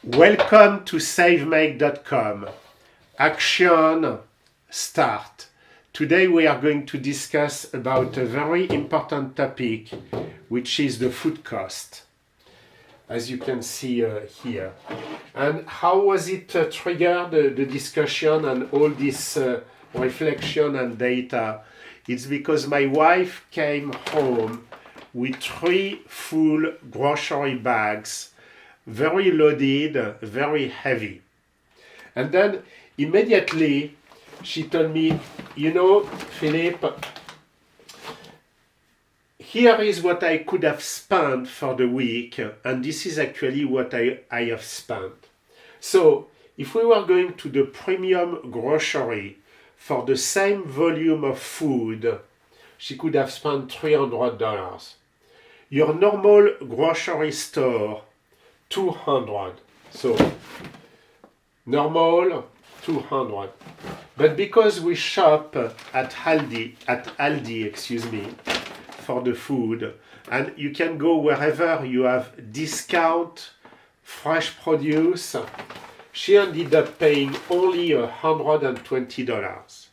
Welcome to savemake.com. Action start. Today we are going to discuss about a very important topic, which is the food cost, as you can see here. And how was it triggered, the discussion and all this reflection and data? It's because my wife came home with 3 full grocery bags, very loaded, very heavy. And then immediately she told me, Philippe, here is what I could have spent for the week, and this is actually what I have spent. So if we were going to the premium grocery for the same volume of food, she could have spent $300. Your normal grocery store, 200. So normal 200. But because we shop at Aldi, for the food, and you can go wherever you have discount fresh produce, she ended up paying only $120.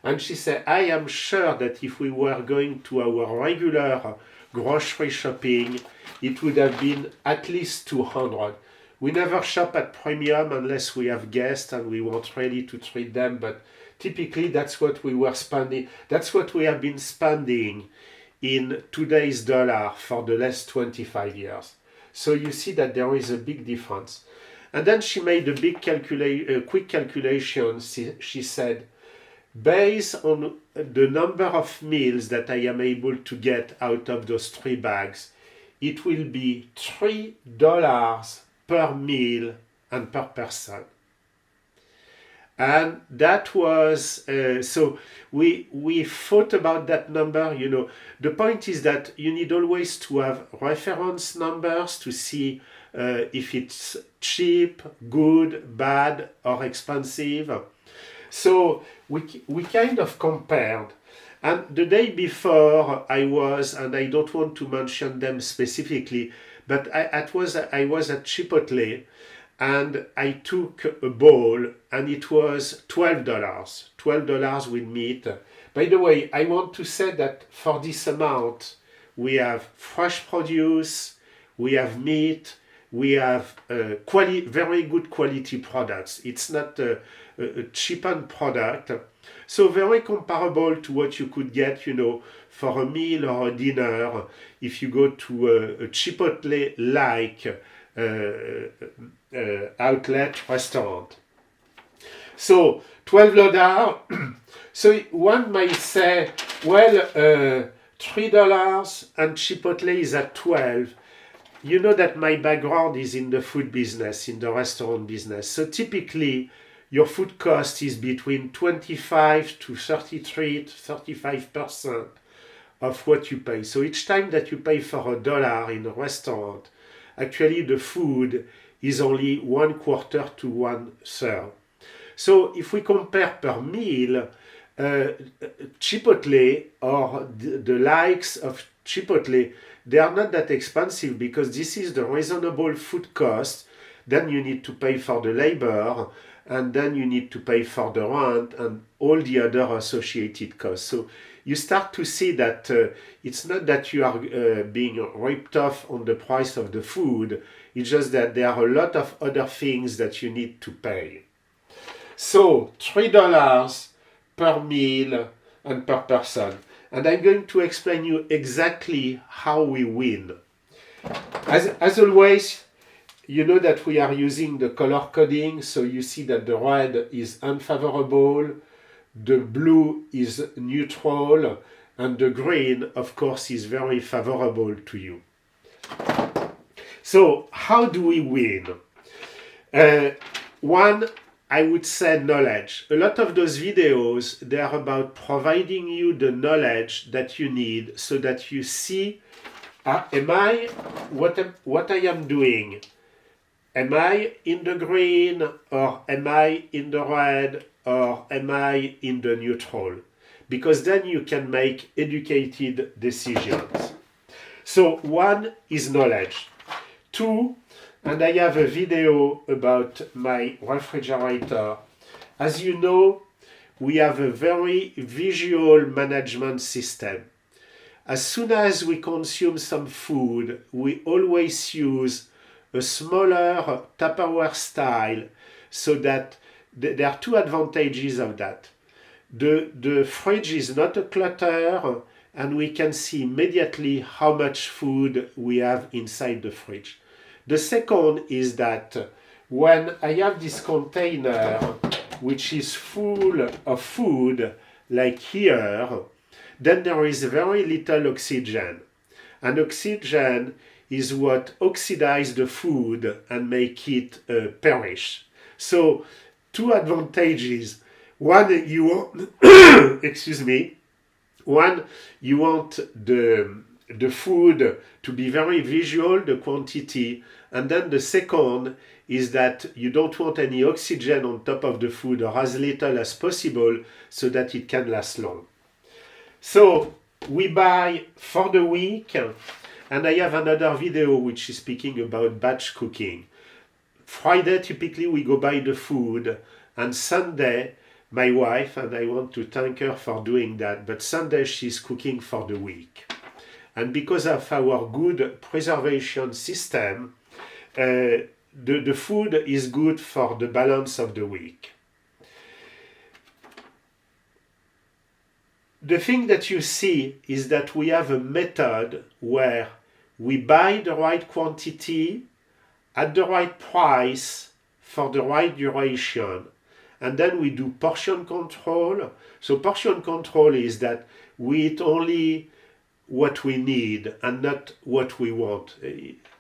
And she said, I am sure that if we were going to our regular grocery shopping, it would have been at least 200. We never shop at premium unless we have guests and we want really to treat them, but typically that's what we were spending. That's what we have been spending in today's dollar for the last 25 years. So you see that there is a big difference. And then she made a quick calculation. She said, based on the number of meals that I am able to get out of those 3 bags, it will be $3 per meal and per person. And that was, so we thought about that number. The point is that you need always to have reference numbers to see if it's cheap, good, bad, or expensive. So we kind of compared. And the day before I was, and I don't want to mention them specifically, but I was at Chipotle, and I took a bowl, and it was $12 with meat. By the way, I want to say that for this amount, we have fresh produce, we have meat, we have very good quality products. It's not a cheapened product. So very comparable to what you could get, for a meal or a dinner if you go to a Chipotle-like outlet restaurant. So $12. So one might say, well, $3 and Chipotle is at 12. You know that my background is in the food business, in the restaurant business. So typically, your food cost is between 25 to 33 to 35% of what you pay. So each time that you pay for $1 in a restaurant, actually the food is only 1/4 to 1/3. So if we compare per meal, Chipotle or the likes of Chipotle, they are not that expensive because this is the reasonable food cost. Then you need to pay for the labor, and then you need to pay for the rent and all the other associated costs. So you start to see that it's not that you are being ripped off on the price of the food, it's just that there are a lot of other things that you need to pay. So $3 per meal and per person. And I'm going to explain you exactly how we win. As always, you know that we are using the color coding, so you see that the red is unfavorable, the blue is neutral, and the green, of course, is very favorable to you. So, how do we win? One, I would say knowledge. A lot of those videos, they are about providing you the knowledge that you need so that you see, what I am doing? Am I in the green, or am I in the red, or am I in the neutral? Because then you can make educated decisions. So one is knowledge. Two, and I have a video about my refrigerator. As you know, we have a very visual management system. As soon as we consume some food, we always use a smaller Tupperware style, so that there are two advantages of that. The fridge is not a clutter, and we can see immediately how much food we have inside the fridge. The second is that when I have this container which is full of food, like here, then there is very little oxygen. And oxygen is what oxidizes the food and make it perish. So, two advantages. One, you want, excuse me, one, you want the food to be very visual, the quantity, and then the second is that you don't want any oxygen on top of the food, or as little as possible, so that it can last long. So we buy for the week, and I have another video which is speaking about batch cooking. Friday, typically we go buy the food, and Sunday, my wife, and I want to thank her for doing that, but Sunday she's cooking for the week. And because of our good preservation system, the food is good for the balance of the week. The thing that you see is that we have a method where we buy the right quantity at the right price for the right duration, and then we do portion control. So portion control is that we eat only what we need and not what we want.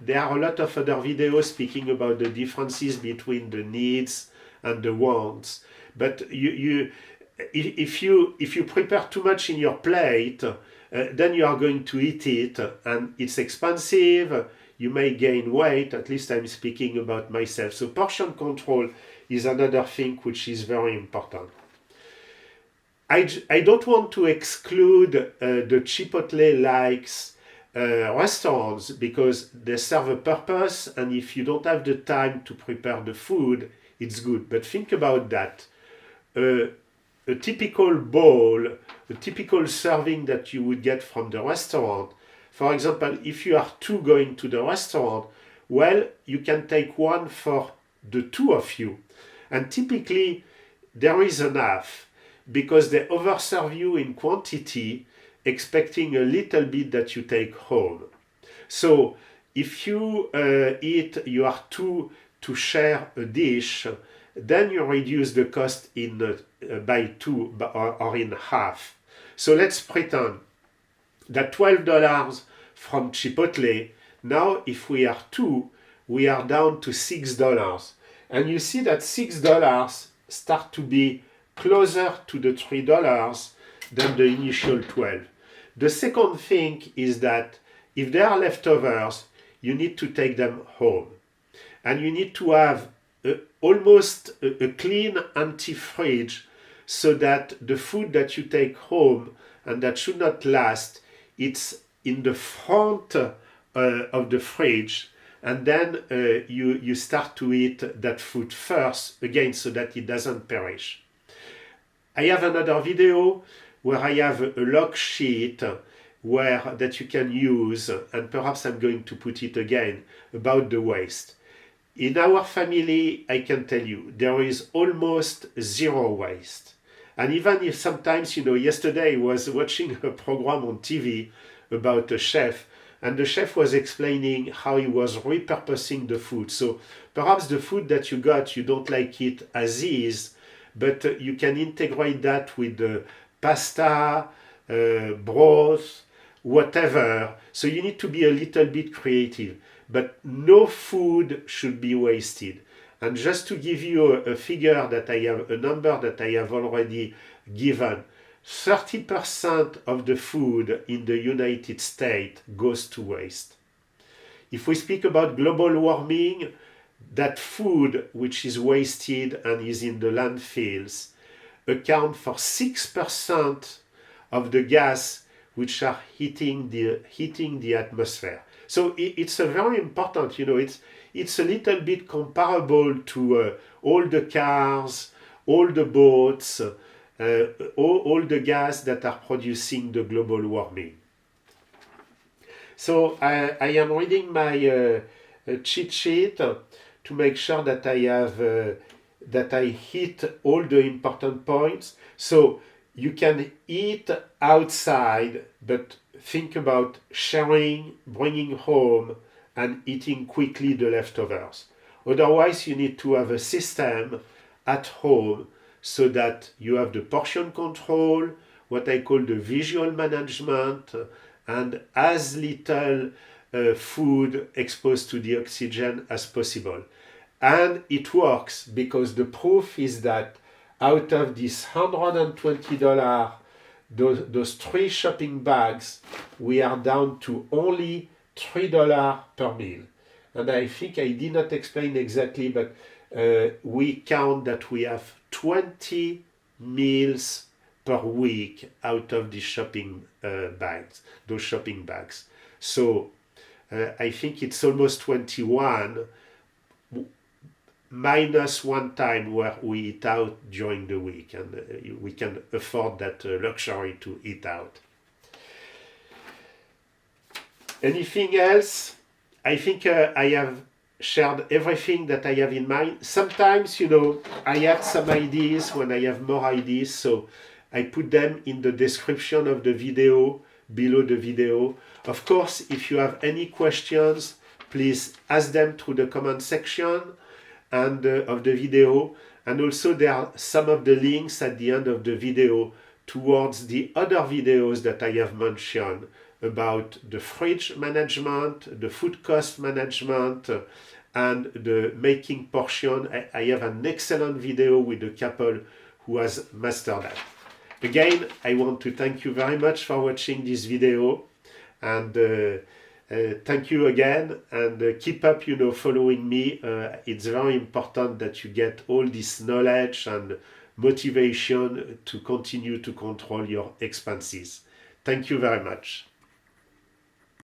There are a lot of other videos speaking about the differences between the needs and the wants. But if you prepare too much in your plate, then you are going to eat it, and it's expensive. You may gain weight. At least I'm speaking about myself. So portion control is another thing which is very important. I don't want to exclude the Chipotle likes restaurants, because they serve a purpose, and if you don't have the time to prepare the food, it's good. But think about that. A typical bowl, a typical serving that you would get from the restaurant, for example, if you are two going to the restaurant, well, you can take one for the two of you. And typically, there is enough, because they overserve you in quantity, expecting a little bit that you take home. So if you you are two to share a dish, then you reduce the cost by two or in half. So let's pretend that $12 from Chipotle, now if we are two, we are down to $6. And you see that $6 start to be closer to the $3 than the initial 12. The second thing is that if there are leftovers, you need to take them home. And you need to have almost a clean, empty fridge, so that the food that you take home and that should not last, it's in the front of the fridge, and then you start to eat that food first, again, so that it doesn't perish. I have another video where I have a log sheet that you can use, and perhaps I'm going to put it again, about the waste. In our family, I can tell you, there is almost zero waste. And even if sometimes, yesterday I was watching a program on TV about a chef, and the chef was explaining how he was repurposing the food. So perhaps the food that you got, you don't like it as is, but you can integrate that with the pasta, broth, whatever. So you need to be a little bit creative. But no food should be wasted. And just to give you a figure that I have, a number that I have already given, 30% of the food in the United States goes to waste. If we speak about global warming, that food which is wasted and is in the landfills account for 6% of the gas which are heating the atmosphere. So it's a very important, it's a little bit comparable to all the cars, all the boats, all the gas that are producing the global warming. So I am reading my cheat sheet to make sure that I have that I hit all the important points. So you can eat outside, but think about sharing, bringing home, and eating quickly the leftovers. Otherwise, you need to have a system at home so that you have the portion control, what I call the visual management, and as little food exposed to the oxygen as possible. And it works because the proof is that out of this $120, those 3 shopping bags, we are down to only $3 per meal. And I think I did not explain exactly, but we count that we have 20 meals per week out of these shopping bags, those shopping bags. So I think it's almost 21 minus one time where we eat out during the week, and we can afford that luxury to eat out. Anything else? I think I have shared everything that I have in mind. Sometimes, I add some ideas when I have more ideas, so I put them in the description of the video, below the video. Of course, if you have any questions, please ask them through the comment section and of the video. And also there are some of the links at the end of the video towards the other videos that I have mentioned about the fridge management, the food cost management, and the making portion. I have an excellent video with a couple who has mastered that. Again, I want to thank you very much for watching this video, and thank you again, and keep up, following me. It's very important that you get all this knowledge and motivation to continue to control your expenses. Thank you very much.